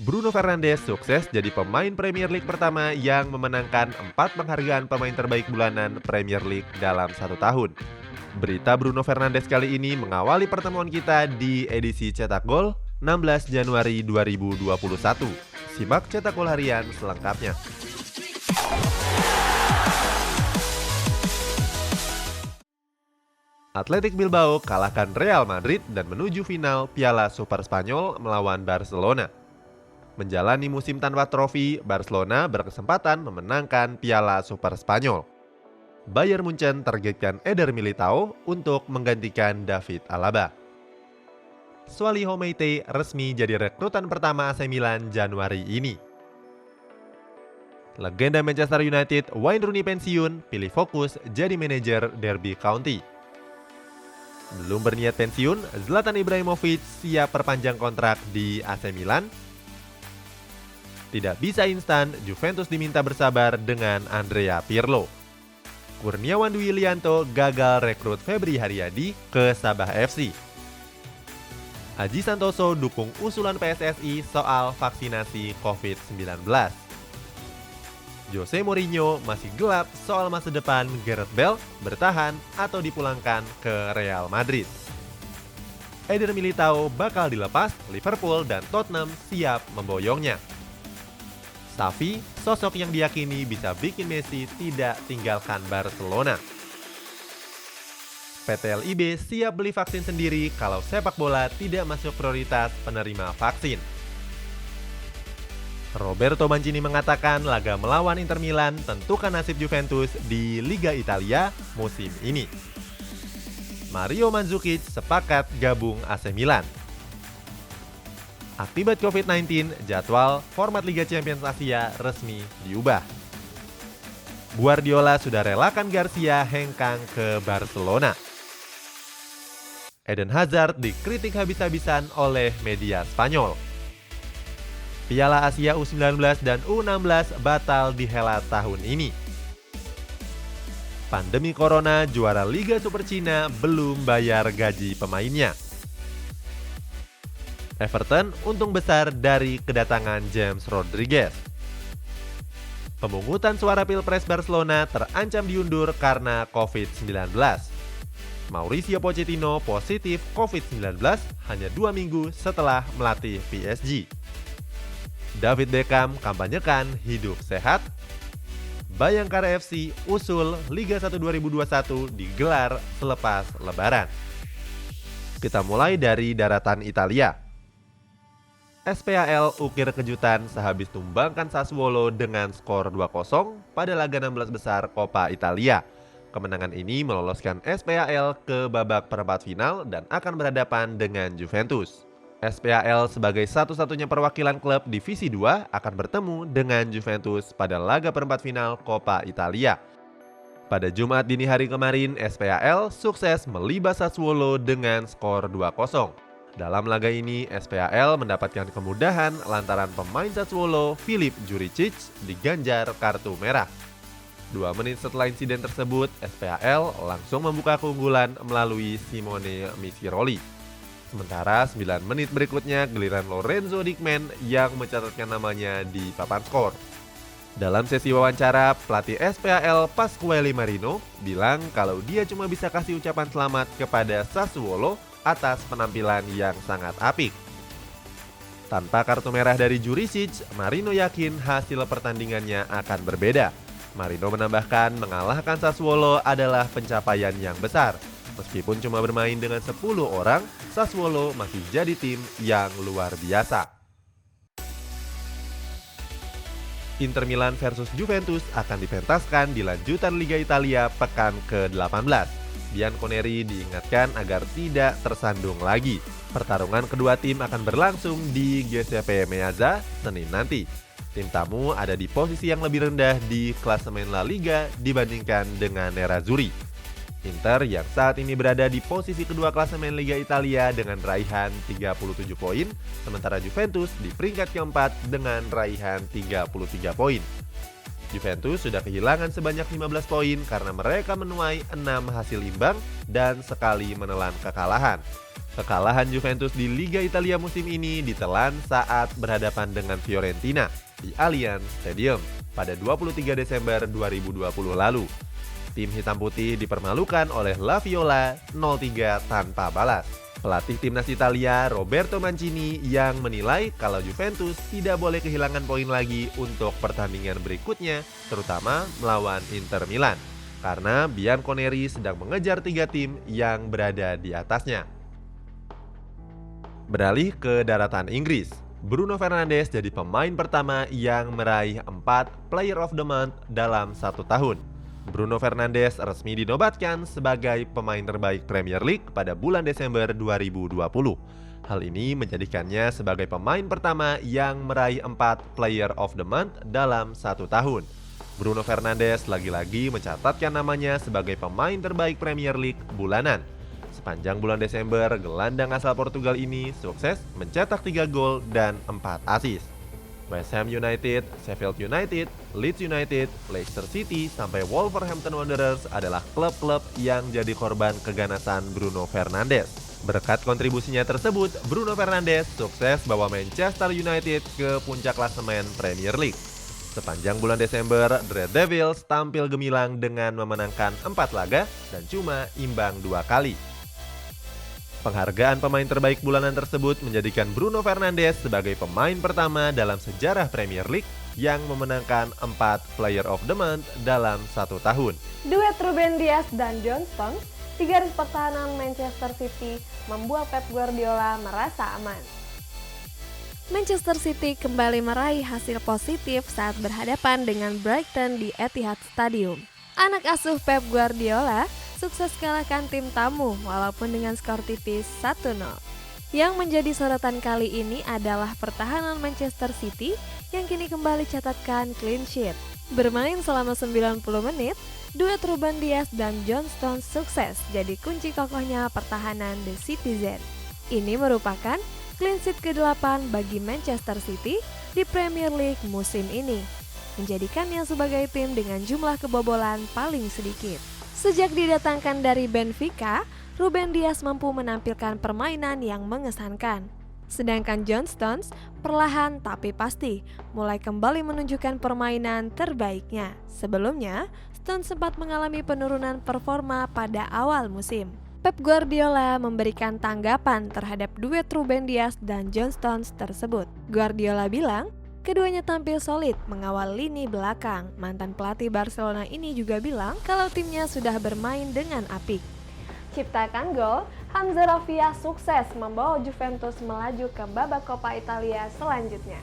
Bruno Fernandes sukses jadi pemain Premier League pertama yang memenangkan 4 penghargaan pemain terbaik bulanan Premier League dalam 1 tahun. Berita Bruno Fernandes kali ini mengawali pertemuan kita di edisi Cetak Gol 16 Januari 2021. Simak Cetak Gol harian selengkapnya. Athletic Bilbao kalahkan Real Madrid dan menuju final Piala Super Spanyol melawan Barcelona. Menjalani musim tanpa trofi, Barcelona berkesempatan memenangkan Piala Super Spanyol. Bayern Munchen targetkan Eder Militao untuk menggantikan David Alaba. Swaliho Meite resmi jadi rekrutan pertama AC Milan Januari ini. Legenda Manchester United Wayne Rooney pensiun, pilih fokus jadi manajer Derby County. Belum berniat pensiun, Zlatan Ibrahimovic siap perpanjang kontrak di AC Milan. Tidak bisa instan, Juventus diminta bersabar dengan Andrea Pirlo. Kurniawan Dwi Ilianto gagal rekrut Febri Haryadi ke Sabah FC. Aji Santoso dukung usulan PSSI soal vaksinasi COVID-19. Jose Mourinho masih gelap soal masa depan Gareth Bale bertahan atau dipulangkan ke Real Madrid. Eder Militao bakal dilepas, Liverpool dan Tottenham siap memboyongnya. Xavi, sosok yang diyakini bisa bikin Messi tidak tinggalkan Barcelona. PT LIB siap beli vaksin sendiri kalau sepak bola tidak masuk prioritas penerima vaksin. Roberto Mancini mengatakan laga melawan Inter Milan tentukan nasib Juventus di Liga Italia musim ini. Mario Mandzukic sepakat gabung AC Milan. Akibat COVID-19, jadwal format Liga Champions Asia resmi diubah. Guardiola sudah relakan Garcia hengkang ke Barcelona. Eden Hazard dikritik habis-habisan oleh media Spanyol. Piala Asia U19 dan U16 batal dihelat tahun ini. Pandemi Corona, juara Liga Super Cina belum bayar gaji pemainnya. Everton untung besar dari kedatangan James Rodriguez. Pemungutan suara Pilpres Barcelona terancam diundur karena COVID-19. Mauricio Pochettino positif COVID-19 hanya 2 minggu setelah melatih PSG. David Beckham kampanyekan hidup sehat. Bayangkara FC usul Liga 1 2021 digelar selepas Lebaran. Kita mulai dari daratan Italia. SPAL ukir kejutan sehabis tumbangkan Sassuolo dengan skor 2-0 pada laga 16 besar Coppa Italia. Kemenangan ini meloloskan SPAL ke babak perempat final dan akan berhadapan dengan Juventus. SPAL sebagai satu-satunya perwakilan klub Divisi 2 akan bertemu dengan Juventus pada laga perempat final Coppa Italia. Pada Jumat dini hari kemarin, SPAL sukses melibas Sassuolo dengan skor 2-0. Dalam laga ini, SPAL mendapatkan kemudahan lantaran pemain Sassuolo, Filip Juricic, diganjar kartu merah. 2 menit setelah insiden tersebut, SPAL langsung membuka keunggulan melalui Simone Misiroli. Sementara 9 menit berikutnya, giliran Lorenzo Dickman yang mencatatkan namanya di papan skor. Dalam sesi wawancara, pelatih SPAL Pasquale Marino bilang kalau dia cuma bisa kasih ucapan selamat kepada Sassuolo atas penampilan yang sangat apik. Tanpa kartu merah dari Juricic, Marino yakin hasil pertandingannya akan berbeda. Marino menambahkan mengalahkan Sassuolo adalah pencapaian yang besar. Meskipun cuma bermain dengan 10 orang, Sassuolo masih jadi tim yang luar biasa. Inter Milan versus Juventus akan dipentaskan di lanjutan Liga Italia pekan ke-18. Bianconeri diingatkan agar tidak tersandung lagi. Pertarungan kedua tim akan berlangsung di GCP Meazza Senin nanti. Tim tamu ada di posisi yang lebih rendah di klasemen La Liga dibandingkan dengan Nerazzurri. Inter yang saat ini berada di posisi kedua klasemen Liga Italia dengan raihan 37 poin, sementara Juventus di peringkat keempat dengan raihan 33 poin. Juventus sudah kehilangan sebanyak 15 poin karena mereka menuai 6 hasil imbang dan sekali menelan kekalahan. Kekalahan Juventus di Liga Italia musim ini ditelan saat berhadapan dengan Fiorentina di Allianz Stadium pada 23 Desember 2020 lalu. Tim hitam putih dipermalukan oleh La Viola 0-3 tanpa balas. Pelatih timnas Italia Roberto Mancini yang menilai kalau Juventus tidak boleh kehilangan poin lagi untuk pertandingan berikutnya, terutama melawan Inter Milan, karena Bianconeri sedang mengejar 3 tim yang berada di atasnya. Beralih ke daratan Inggris, Bruno Fernandes jadi pemain pertama yang meraih 4 Player of the Month dalam 1 tahun. Bruno Fernandes resmi dinobatkan sebagai pemain terbaik Premier League pada bulan Desember 2020. Hal ini menjadikannya sebagai pemain pertama yang meraih 4 Player of the Month dalam 1 tahun. Bruno Fernandes lagi-lagi mencatatkan namanya sebagai pemain terbaik Premier League bulanan. Sepanjang bulan Desember, gelandang asal Portugal ini sukses mencetak 3 gol dan 4 assist. West Ham United, Sheffield United, Leeds United, Leicester City, sampai Wolverhampton Wanderers adalah klub-klub yang jadi korban keganasan Bruno Fernandes. Berkat kontribusinya tersebut, Bruno Fernandes sukses bawa Manchester United ke puncak klasemen Premier League. Sepanjang bulan Desember, The Red Devils tampil gemilang dengan memenangkan 4 laga dan cuma imbang 2 kali. Penghargaan pemain terbaik bulanan tersebut menjadikan Bruno Fernandes sebagai pemain pertama dalam sejarah Premier League yang memenangkan 4 Player of the Month dalam 1 tahun. Duet Ruben Dias dan John Stones di garis pertahanan Manchester City membuat Pep Guardiola merasa aman. Manchester City kembali meraih hasil positif saat berhadapan dengan Brighton di Etihad Stadium. Anak asuh Pep Guardiola sukses kalahkan tim tamu walaupun dengan skor tipis 1-0. Yang menjadi sorotan kali ini adalah pertahanan Manchester City yang kini kembali catatkan clean sheet. Bermain selama 90 menit, duet Ruben Dias dan John Stones sukses jadi kunci kokohnya pertahanan The Citizen. Ini merupakan clean sheet ke-8 bagi Manchester City di Premier League musim ini, menjadikannya sebagai tim dengan jumlah kebobolan paling sedikit. Sejak didatangkan dari Benfica, Ruben Dias mampu menampilkan permainan yang mengesankan. Sedangkan John Stones perlahan tapi pasti mulai kembali menunjukkan permainan terbaiknya. Sebelumnya, Stones sempat mengalami penurunan performa pada awal musim. Pep Guardiola memberikan tanggapan terhadap duet Ruben Dias dan John Stones tersebut. Guardiola bilang, keduanya tampil solid mengawal lini belakang. Mantan pelatih Barcelona ini juga bilang kalau timnya sudah bermain dengan apik. Ciptakan gol, Hamza Raffia sukses membawa Juventus melaju ke babak Coppa Italia selanjutnya.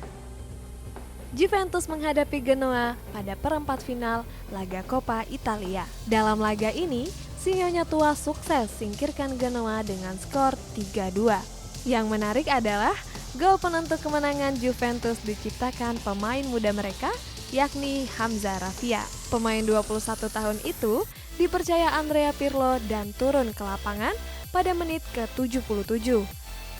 Juventus menghadapi Genoa pada perempat final laga Coppa Italia. Dalam laga ini, si Nyonya Tua sukses singkirkan Genoa dengan skor 3-2. Yang menarik adalah gol penentu kemenangan Juventus diciptakan pemain muda mereka, yakni Hamza Raffia. Pemain 21 tahun itu dipercaya Andrea Pirlo dan turun ke lapangan pada menit ke-77.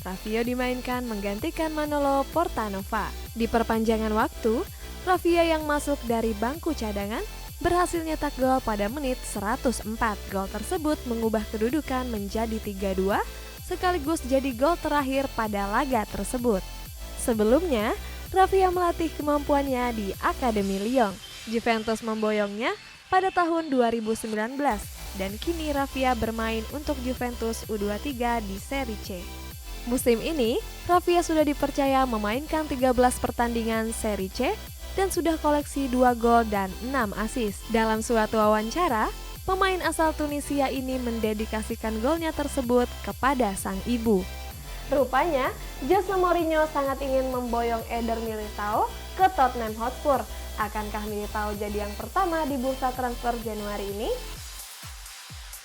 Raffia dimainkan menggantikan Manolo Portanova. Di perpanjangan waktu, Raffia yang masuk dari bangku cadangan berhasil nyetak gol pada menit 104. Gol tersebut mengubah kedudukan menjadi 3-2, sekaligus jadi gol terakhir pada laga tersebut. Sebelumnya, Raffia melatih kemampuannya di Akademi Lyon. Juventus memboyongnya pada tahun 2019 dan kini Raffia bermain untuk Juventus U23 di Serie C. Musim ini, Raffia sudah dipercaya memainkan 13 pertandingan Serie C dan sudah koleksi 2 gol dan 6 assist. Dalam suatu wawancara, pemain asal Tunisia ini mendedikasikan golnya tersebut kepada sang ibu. Rupanya, Jose Mourinho sangat ingin memboyong Eder Militao ke Tottenham Hotspur. Akankah Militao jadi yang pertama di bursa transfer Januari ini?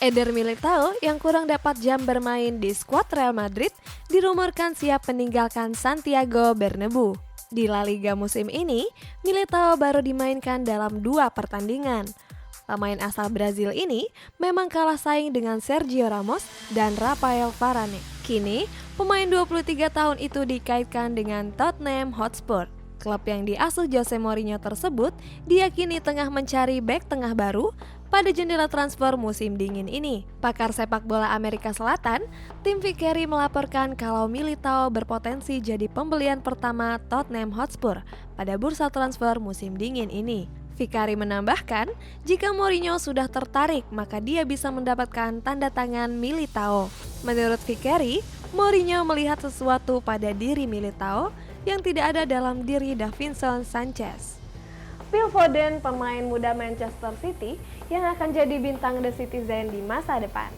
Eder Militao yang kurang dapat jam bermain di skuad Real Madrid dirumorkan siap meninggalkan Santiago Bernabeu. Di La Liga musim ini, Militao baru dimainkan dalam 2 pertandingan. Pemain asal Brazil ini memang kalah saing dengan Sergio Ramos dan Rafael Varane. Kini, pemain 23 tahun itu dikaitkan dengan Tottenham Hotspur. Klub yang diasuh Jose Mourinho tersebut diyakini tengah mencari bek tengah baru pada jendela transfer musim dingin ini. Pakar sepak bola Amerika Selatan, tim Vickeri melaporkan kalau Militao berpotensi jadi pembelian pertama Tottenham Hotspur pada bursa transfer musim dingin ini. Vickeri menambahkan, jika Mourinho sudah tertarik, maka dia bisa mendapatkan tanda tangan Militao. Menurut Vickeri, Mourinho melihat sesuatu pada diri Militao yang tidak ada dalam diri Davinson Sanchez. Phil Foden, pemain muda Manchester City yang akan jadi bintang The Citizen di masa depan.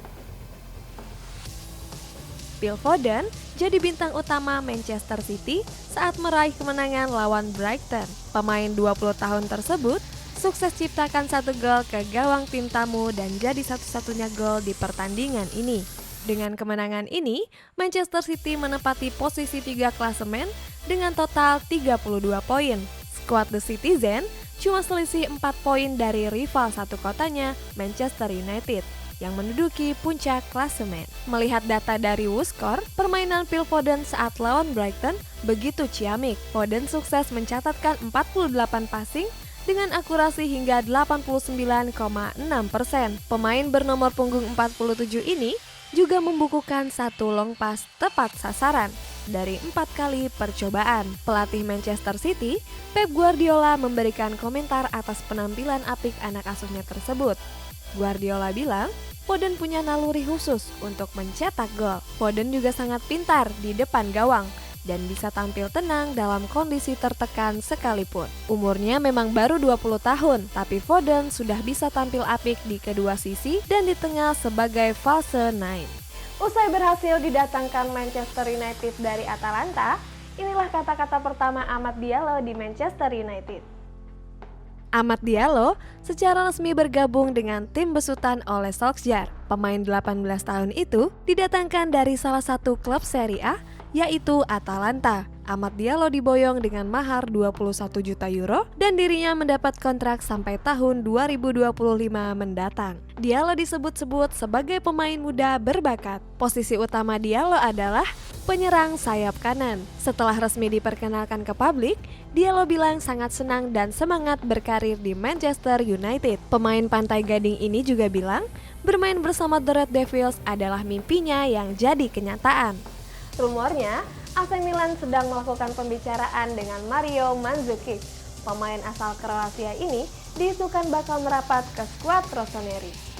Phil Foden jadi bintang utama Manchester City saat meraih kemenangan lawan Brighton. Pemain 20 tahun tersebut sukses ciptakan 1 gol ke gawang tim tamu dan jadi satu-satunya gol di pertandingan ini. Dengan kemenangan ini, Manchester City menempati posisi 3 klasemen dengan total 32 poin. Skuad The Citizen cuma selisih 4 poin dari rival satu kotanya, Manchester United, yang menduduki puncak klasemen. Melihat data dari WhoScore, permainan Phil Foden saat lawan Brighton begitu ciamik. Foden sukses mencatatkan 48 passing dengan akurasi hingga 89,6%. Pemain bernomor punggung 47 ini juga membukukan 1 long pass tepat sasaran dari 4 kali percobaan. Pelatih Manchester City, Pep Guardiola, memberikan komentar atas penampilan apik anak asuhnya tersebut. Guardiola bilang, Foden punya naluri khusus untuk mencetak gol. Foden juga sangat pintar di depan gawang dan bisa tampil tenang dalam kondisi tertekan sekalipun. Umurnya memang baru 20 tahun, tapi Foden sudah bisa tampil apik di kedua sisi dan di tengah sebagai false nine. Usai berhasil didatangkan Manchester United dari Atalanta, inilah kata-kata pertama Amad Diallo di Manchester United. Amad Diallo secara resmi bergabung dengan tim besutan oleh Solskjaer. Pemain 18 tahun itu didatangkan dari salah satu klub Serie A, yaitu Atalanta. Amad Diallo diboyong dengan mahar 21 juta euro dan dirinya mendapat kontrak sampai tahun 2025 mendatang. Diallo disebut-sebut sebagai pemain muda berbakat. Posisi utama Diallo adalah penyerang sayap kanan. Setelah resmi diperkenalkan ke publik, Diallo bilang sangat senang dan semangat berkarir di Manchester United. Pemain Pantai Gading ini juga bilang, bermain bersama The Red Devils adalah mimpinya yang jadi kenyataan. Rumornya, AC Milan sedang melakukan pembicaraan dengan Mario Mandzukic. Pemain asal Kroasia ini diisukan bakal merapat ke skuad Rossoneri.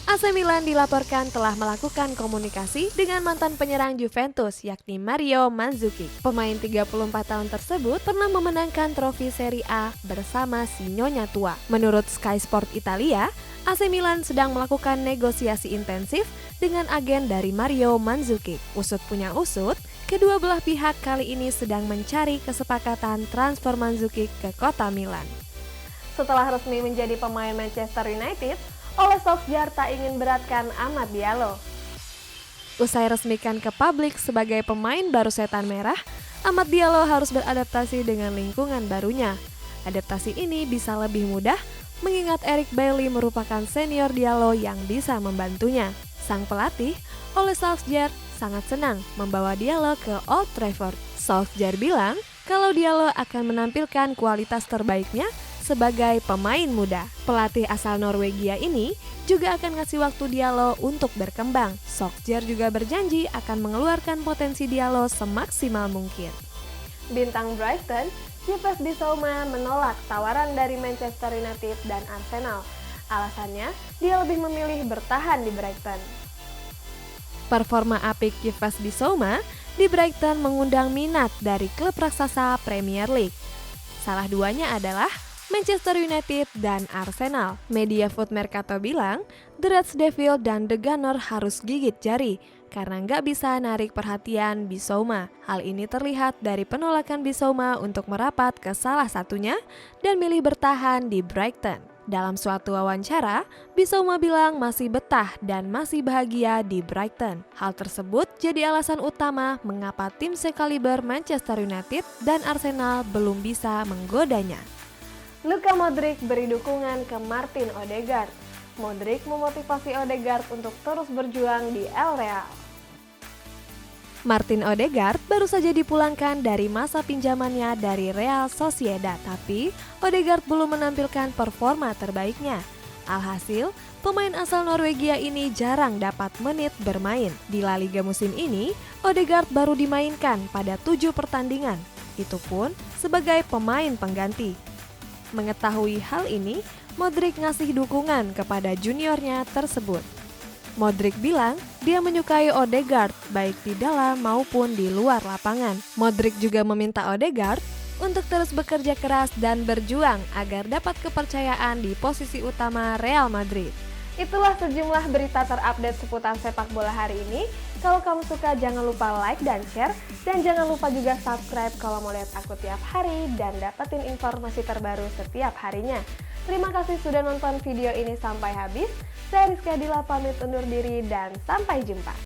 AC Milan dilaporkan telah melakukan komunikasi dengan mantan penyerang Juventus yakni Mario Mandzukic. Pemain 34 tahun tersebut pernah memenangkan trofi Serie A bersama si Nyonya Tua. Menurut Sky Sport Italia, AC Milan sedang melakukan negosiasi intensif dengan agen dari Mario Mandzukic. Usut punya usut, kedua belah pihak kali ini sedang mencari kesepakatan transfer Mandzukic ke kota Milan. Setelah resmi menjadi pemain Manchester United, oleh Solskjaer tak ingin beratkan Amad Diallo. Usai resmikan ke publik sebagai pemain baru Setan Merah, Amad Diallo harus beradaptasi dengan lingkungan barunya. Adaptasi ini bisa lebih mudah mengingat Eric Bailly merupakan senior Diallo yang bisa membantunya. Sang pelatih, Ole Solskjaer, sangat senang membawa Diallo ke Old Trafford. Solskjaer bilang kalau Diallo akan menampilkan kualitas terbaiknya sebagai pemain muda. Pelatih asal Norwegia ini juga akan ngasih waktu Diallo untuk berkembang. Solskjaer juga berjanji akan mengeluarkan potensi Diallo semaksimal mungkin. Bintang Brighton, Yves Bissouma, menolak tawaran dari Manchester United dan Arsenal. Alasannya, dia lebih memilih bertahan di Brighton. Performa apik Yves Bissouma di Brighton mengundang minat dari klub raksasa Premier League. Salah duanya adalah Manchester United dan Arsenal. Media Foot Mercato bilang, The Red Devils dan The Gunners harus gigit jari karena nggak bisa narik perhatian Bissouma. Hal ini terlihat dari penolakan Bissouma untuk merapat ke salah satunya dan milih bertahan di Brighton. Dalam suatu wawancara, Bissouma bilang masih betah dan masih bahagia di Brighton. Hal tersebut jadi alasan utama mengapa tim sekaliber Manchester United dan Arsenal belum bisa menggodanya. Luka Modric beri dukungan ke Martin Odegaard. Modric memotivasi Odegaard untuk terus berjuang di El Real. Martin Odegaard baru saja dipulangkan dari masa pinjamannya dari Real Sociedad, tapi Odegaard belum menampilkan performa terbaiknya. Alhasil, pemain asal Norwegia ini jarang dapat menit bermain. Di La Liga musim ini, Odegaard baru dimainkan pada 7 pertandingan, itu pun sebagai pemain pengganti. Mengetahui hal ini, Modric ngasih dukungan kepada juniornya tersebut. Modric bilang dia menyukai Odegaard baik di dalam maupun di luar lapangan. Modric juga meminta Odegaard untuk terus bekerja keras dan berjuang agar dapat kepercayaan di posisi utama Real Madrid. Itulah sejumlah berita terupdate seputar sepak bola hari ini. Kalau kamu suka jangan lupa like dan share. Dan jangan lupa juga subscribe kalau mau lihat aku tiap hari dan dapetin informasi terbaru setiap harinya. Terima kasih sudah nonton video ini sampai habis. Saya Rizky Adila pamit undur diri dan sampai jumpa.